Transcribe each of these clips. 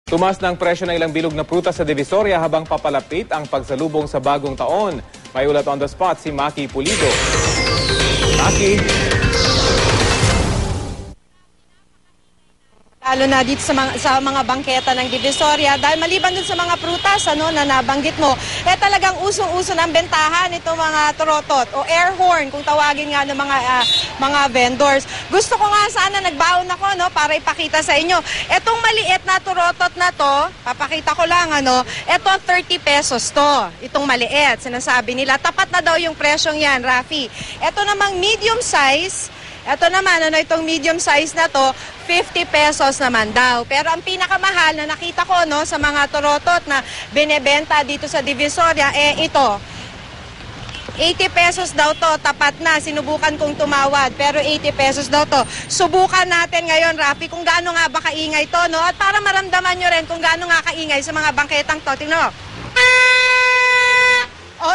Tumaas ng presyo ng ilang bilog na prutas sa Divisoria habang papalapit ang pagsalubong sa bagong taon. May ulat on the spot si Maki Pulido. Maki. Lalo na dito sa mga bangketa ng Divisoria dahil maliban dun sa mga prutas na nabanggit mo, talagang usong-uso ng bentahan itong mga torotot o air horn kung tawagin nga ng mga vendors. Gusto ko nga sana nagbaon ako para ipakita sa inyo. Etong maliit na torotot na to, papakita ko lang eto 30 pesos to. Itong maliit, sinasabi nila. Tapat na daw yung presyong yan, Rafi. Eto namang medium size, ito naman, itong medium size na to, 50 pesos naman daw. Pero ang pinakamahal na nakita ko sa mga torotot na binebenta dito sa Divisoria, ito. 80 pesos daw to, tapat na. Sinubukan kong tumawad, pero 80 pesos daw to. Subukan natin ngayon, Rafi, kung gaano nga ba kaingay to, At para maramdaman nyo rin kung gaano nga kaingay sa mga bangketang to. Tingnan mo.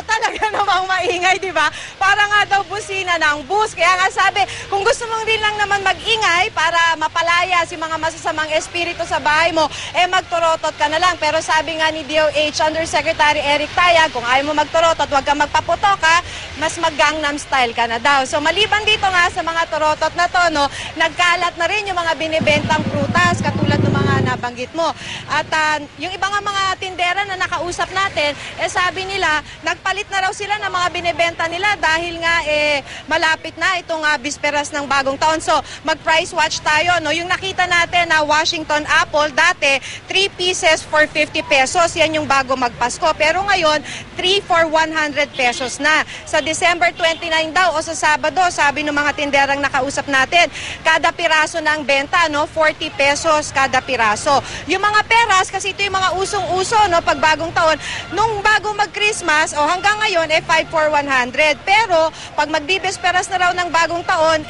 Talaga namang maingay, di ba? Para nga daw busina ng bus. Kaya nga sabi, kung gusto mong rin lang naman mag-ingay para mapalaya si mga masasamang espiritu sa bahay mo, magtorotot ka na lang. Pero sabi nga ni DOH Undersecretary Eric Tayag, kung ayaw mo magtorotot, huwag kang magpaputok mas mag-Gangnam style ka na daw. So maliban dito nga sa mga torotot na to, nagkalat na rin yung mga binibentang prutas, katulad ng mga nabanggit mo. At yung ibang mga tindera na nakausap natin, sabi nila, nagpalit na raw sila ng mga binibenta nila dahil nga malapit na itong bisperas ng bagong taon. So mag-price watch tayo. Yung nakita natin na Washington apple, dati 3 pieces for 50 pesos. Yan yung bago magpasko. Pero ngayon, 3 for 100 pesos na. Sa December 29 daw o sa Sabado, sabi ng mga tinderang nakausap natin, kada piraso ng benta, 40 pesos kada piraso. Yung mga peras, kasi ito yung mga usong-uso pag bagong taon, nung bago mag-Christmas, hanggang ngayon, 5 for 100. Pero, pag magbibesperas na raw ng bagong taon,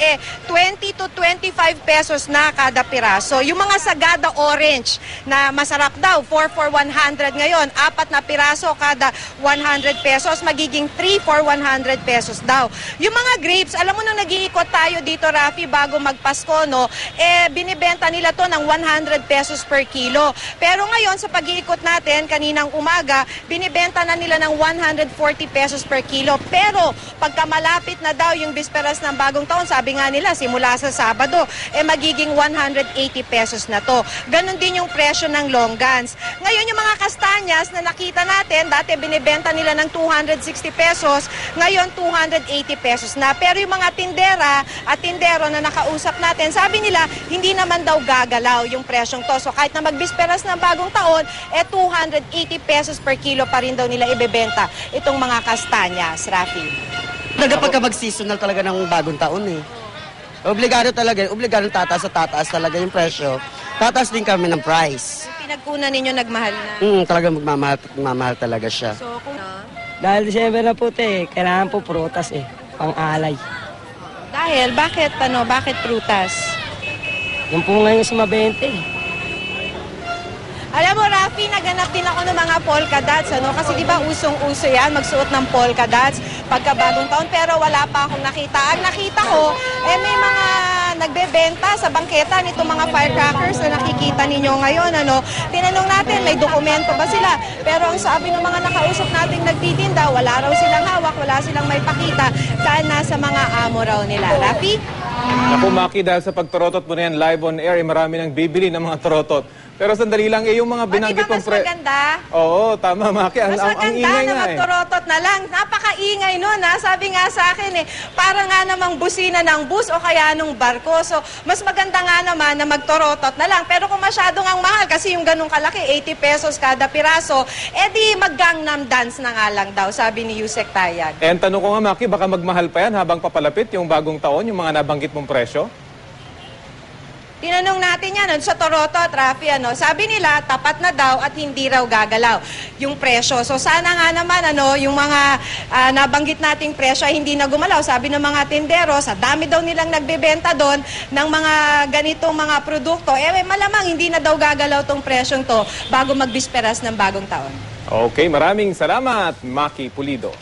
20 to 25 pesos na kada piraso. Yung mga sagada orange na masarap daw, 4 for 100 ngayon, 4 na piraso kada 100 pesos, magiging 3 for 100 pesos daw. Yung mga grapes, alam mo nung nag-iikot tayo dito, Rafi, bago magpasko, binibenta nila to ng 100 pesos per kilo. Pero ngayon, sa pag-iikot natin, kaninang umaga, binibenta na nila ng 140 pesos per kilo. Pero pagka malapit na daw yung bisperas ng bagong taon, sabi nga nila simula sa Sabado, magiging 180 pesos na to. Ganon din yung presyo ng longgans. Ngayon yung mga kastanyas na nakita natin, dati binibenta nila ng 260 pesos, ngayon 280 pesos na. Pero yung mga tindera at tindero na nakausap natin, sabi nila hindi naman daw gagalaw yung presyong to. So kahit na magbisperas ng bagong taon, 280 pesos per kilo pa rin daw nila ibebenta itong mga kastanyas, Rafi. Pagka mag-seasonal talaga ng bagong taon Obligado tataas talaga yung presyo. Tataas din kami ng price. Yung pinagkunan ninyo nagmahal na? Talaga magmamahal talaga siya. So kung Dahil December na po kailangan po prutas pang-alay. dahil, bakit prutas? Yung po ngayon sa mabente. Alam mo, Rafi, naganap din ako ng mga polka dots, Kasi di ba usong-uso yan, magsuot ng polka dots pagka bagong taon, pero wala pa akong nakita. Ang nakita ko, may mga nagbebenta sa bangketa nitong mga firecrackers na nakikita ninyo ngayon, Tinanong natin, may dokumento ba sila? Pero ang sabi ng mga nakausap nating nagtitinda, wala raw silang hawak, wala silang may pakita, dahil nasa mga amo raw nila. Rafi? Naku, Maki, dahil sa pagtorotot mo na yan live on air, marami nang bibili ng mga torotot. Pero sandali lang, yung mga binanggit mong mas maganda? Oo, tama, Maki. Mas maganda ingay na nga magtorotot na lang. Napakaingay nun, Sabi nga sa akin, para nga namang busina ng bus o kaya nung barko. So, mas maganda nga naman na magtorotot na lang. Pero kung masyadong ang mahal, kasi yung ganung kalaki, 80 pesos kada piraso, di mag-Gangnam dance na nga lang daw, sabi ni Yusek Tayag. And tanong ko nga, Maki, baka magmahal pa yan habang papalapit yung bagong taon, yung mga nabanggit mong presyo? Tinanong natin yan sa Torotot, Rafi, sabi nila tapat na daw at hindi raw gagalaw yung presyo. So sana nga naman yung mga nabanggit nating presyo ay hindi na gumalaw. Sabi ng mga tindero, sa dami daw nilang nagbebenta doon ng mga ganitong mga produkto, malamang hindi na daw gagalaw tong presyong to bago magbisperas ng bagong taon. Okay, maraming salamat, Maki Pulido.